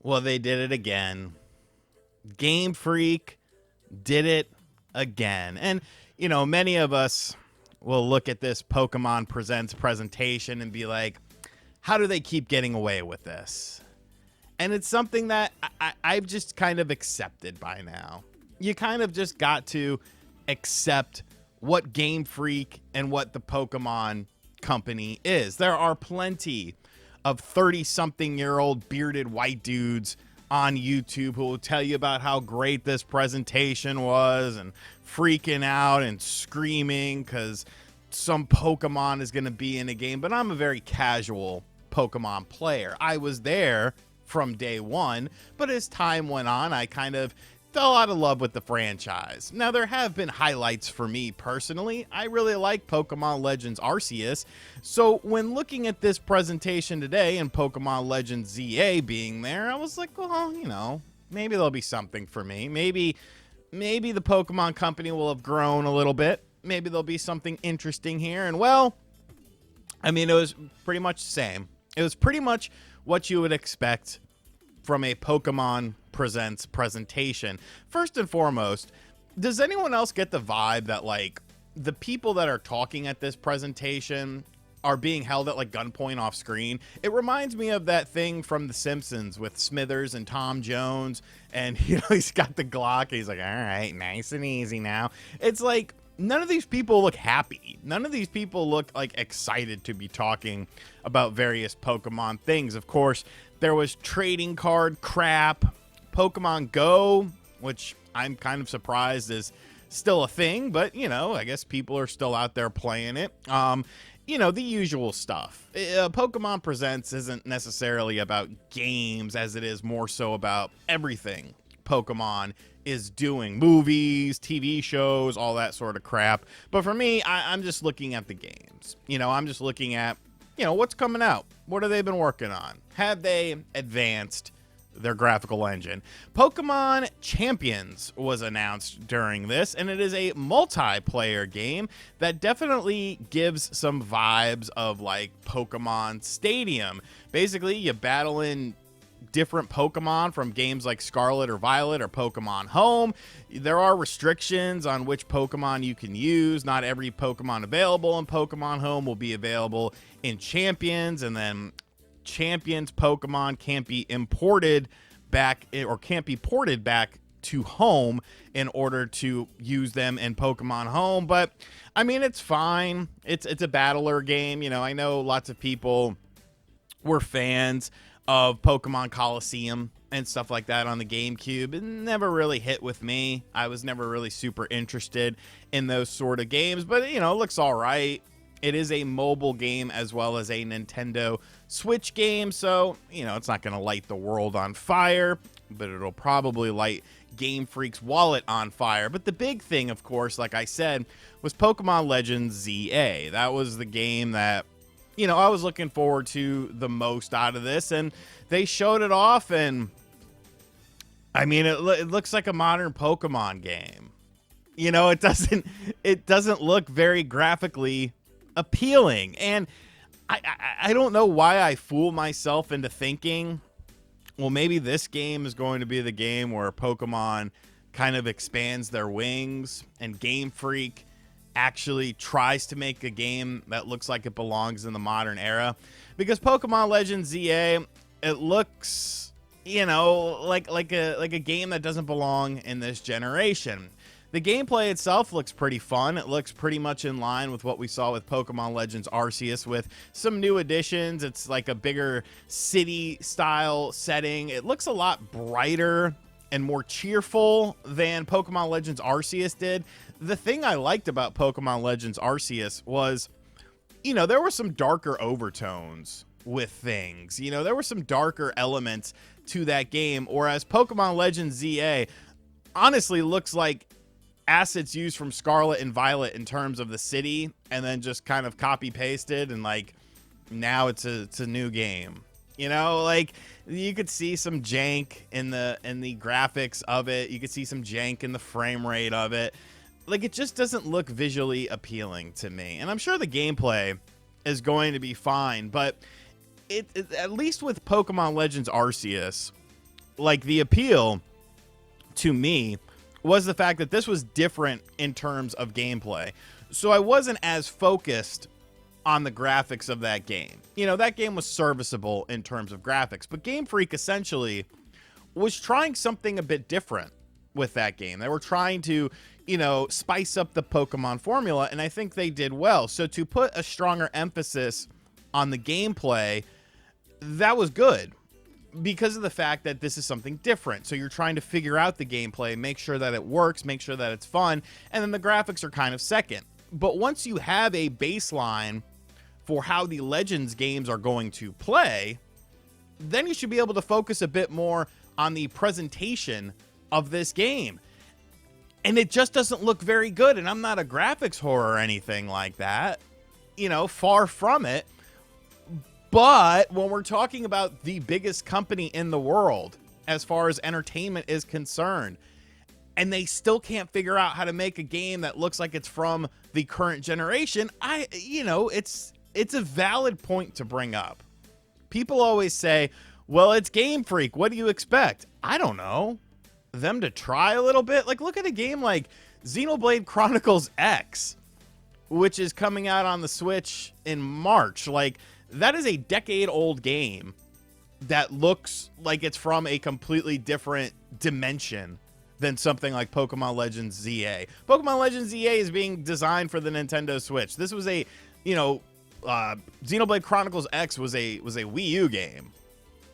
Well, they did it again. Game Freak did it again. And, many of us will look at this Pokemon Presents presentation and be like, how do they keep getting away with this? And it's something that I've just kind of accepted by now. You kind of just got to accept what Game Freak and what the Pokemon company is. There are plenty of 30-something-year-old bearded white dudes on YouTube who will tell you about how great this presentation was and freaking out and screaming because some Pokemon is going to be in a game. But I'm a very casual Pokemon player. I was there from day one, but as time went on, I kind of fell out of love with the franchise. Now, there have been highlights for me personally. I really like Pokemon Legends Arceus. So when looking at this presentation today and Pokemon Legends ZA being there, I was like, well, maybe there'll be something for me. Maybe the Pokemon company will have grown a little bit. Maybe there'll be something interesting here. And well, it was pretty much the same. It was pretty much what you would expect from a Pokemon Presents presentation. First and foremost, does anyone else get the vibe that like the people that are talking at this presentation are being held at like gunpoint off screen? It reminds me of that thing from The Simpsons with Smithers and Tom Jones, and he's got the Glock. He's like, all right, nice and easy now. It's like none of these people look happy. None of these people look like excited to be talking about various Pokemon things. Of course, there was trading card crap. Pokemon Go, which I'm kind of surprised is still a thing, but I guess people are still out there playing it. The usual stuff. Pokemon Presents isn't necessarily about games as it is more so about everything Pokemon is doing. Movies, TV shows, all that sort of crap. But for me, I'm just looking at the games. I'm just looking at, what's coming out. What have they been working on? Have they advanced their graphical engine? Pokemon Champions was announced during this, and it is a multiplayer game that definitely gives some vibes of like Pokemon Stadium. Basically, you battle in different Pokemon from games like Scarlet or Violet or Pokemon Home. There are restrictions on which Pokemon you can use. Not every Pokemon available in Pokemon Home will be available in Champions, and then Champions Pokemon can't be imported back or can't be ported back to Home in order to use them in Pokemon Home. But it's fine. It's a battler game. I know lots of people were fans of Pokemon Coliseum and stuff like that on the GameCube. It never really hit with me. I was never really super interested in those sort of games, but it looks all right. It is a mobile game as well as a Nintendo Switch game, so, it's not going to light the world on fire, but it'll probably light Game Freak's wallet on fire. But the big thing, of course, like I said, was Pokemon Legends ZA. That was the game that, I was looking forward to the most out of this, and they showed it off, and, it looks like a modern Pokemon game. It doesn't look very graphically appealing, and I don't know why I fool myself into thinking, well, maybe this game is going to be the game where Pokemon kind of expands their wings and Game Freak actually tries to make a game that looks like it belongs in the modern era. Because Pokemon Legends ZA, it looks, like a game that doesn't belong in this generation. The gameplay itself looks pretty fun. It looks pretty much in line with what we saw with Pokemon Legends Arceus with some new additions. It's like a bigger city-style setting. It looks a lot brighter and more cheerful than Pokemon Legends Arceus did. The thing I liked about Pokemon Legends Arceus was, there were some darker overtones with things. There were some darker elements to that game, whereas Pokemon Legends ZA honestly looks like assets used from Scarlet and Violet in terms of the city, and then just kind of copy pasted, and like now it's a new game. Like you could see some jank in the graphics of it. You could see some jank in the frame rate of it. Like it just doesn't look visually appealing to me. And I'm sure the gameplay is going to be fine, but it at least with Pokemon Legends Arceus, like the appeal to me was the fact that this was different in terms of gameplay. So I wasn't as focused on the graphics of that game. You know, that game was serviceable in terms of graphics, but Game Freak essentially was trying something a bit different with that game. They were trying to, you know, spice up the Pokemon formula, and I think they did well. So to put a stronger emphasis on the gameplay, that was good because of the fact that this is something different. So you're trying to figure out the gameplay, make sure that it works, make sure that it's fun, and then the graphics are kind of second. But once you have a baseline for how the Legends games are going to play, then you should be able to focus a bit more on the presentation of this game. And it just doesn't look very good. And I'm not a graphics whore or anything like that, you know, far from it. But when we're talking about the biggest company in the world as far as entertainment is concerned, and they still can't figure out how to make a game that looks like it's from the current generation, you know, it's a valid point to bring up. People always say, well, it's Game Freak, what do you expect? I don't know. Them to try a little bit? Like, look at a game like Xenoblade Chronicles X, which is coming out on the Switch in March. Like, that is a decade-old game that looks like it's from a completely different dimension than something like Pokemon Legends ZA. Pokemon Legends ZA is being designed for the Nintendo Switch. This was a, you know, Xenoblade Chronicles X was a Wii U game.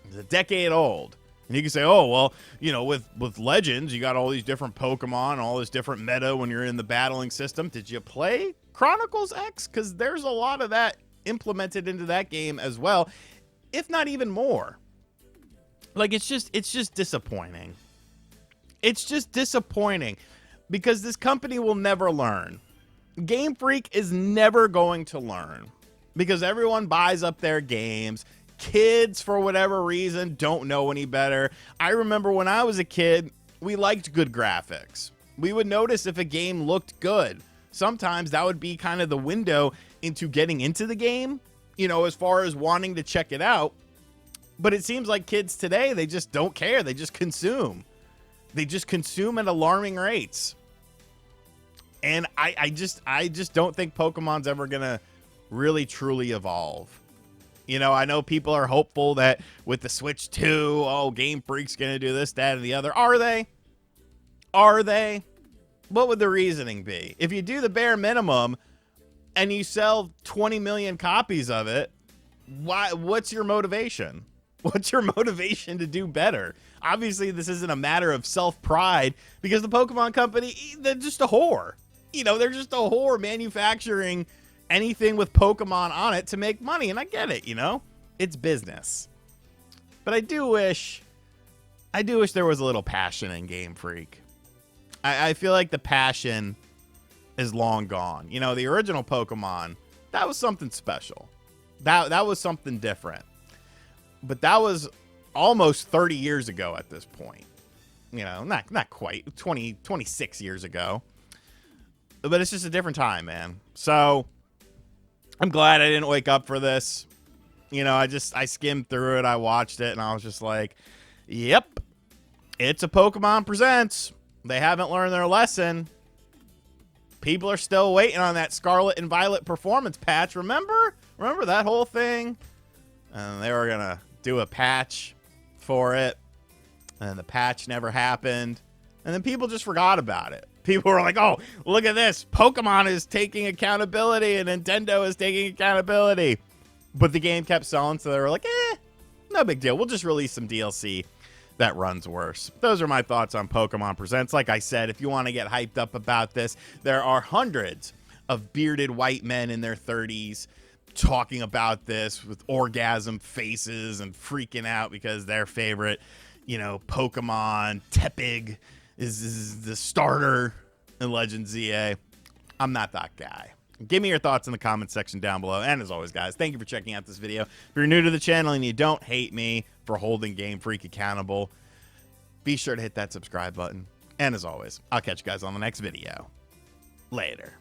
It's a decade old. And you can say, oh, well, you know, with Legends, you got all these different Pokemon, all this different meta when you're in the battling system. Did you play Chronicles X? Because there's a lot of that implemented into that game as well, if not even more. Like, it's just disappointing. It's just disappointing because this company will never learn. Game Freak is never going to learn because everyone buys up their games. Kids, for whatever reason, don't know any better. I remember when I was a kid, we liked good graphics. We would notice if a game looked good. Sometimes that would be kind of the window into getting into the game, you know, as far as wanting to check it out. But it seems like kids today, they just don't care. They just consume. They just consume at alarming rates. And I just don't think Pokemon's ever going to really truly evolve. You know, I know people are hopeful that with the Switch 2, oh, Game Freak's going to do this, that, and the other. Are they? Are they? What would the reasoning be? If you do the bare minimum and you sell 20 million copies of it, what's your motivation? What's your motivation to do better? Obviously, this isn't a matter of self-pride because the Pokemon Company, they're just a whore. You know, they're just a whore manufacturing anything with Pokemon on it to make money. And I get it, you know, it's business. But I do wish there was a little passion in Game Freak. I feel like the passion is long gone. You know, the original Pokemon, that was something special. That was something different. But that was almost 30 years ago at this point. You know, not quite, 26 years ago. But it's just a different time, man. So I'm glad I didn't wake up for this. You know, I skimmed through it, I watched it, and I was just like, yep, it's a Pokemon Presents. They haven't learned their lesson. People are still waiting on that Scarlet and Violet performance patch. Remember that whole thing? And they were going to do a patch for it. And the patch never happened. And then people just forgot about it. People were like, oh, look at this. Pokemon is taking accountability and Nintendo is taking accountability. But the game kept selling, so they were like, no big deal. We'll just release some DLC that runs worse. Those are my thoughts on Pokemon Presents. Like I said, if you want to get hyped up about this, there are hundreds of bearded white men in their 30s talking about this with orgasm faces and freaking out because their favorite, you know, Pokemon, Tepig, is the starter in Legends ZA. I'm not that guy. Give me your thoughts in the comments section down below. And as always, guys, thank you for checking out this video. If you're new to the channel and you don't hate me for holding Game Freak accountable, be sure to hit that subscribe button. And as always, I'll catch you guys on the next video. Later.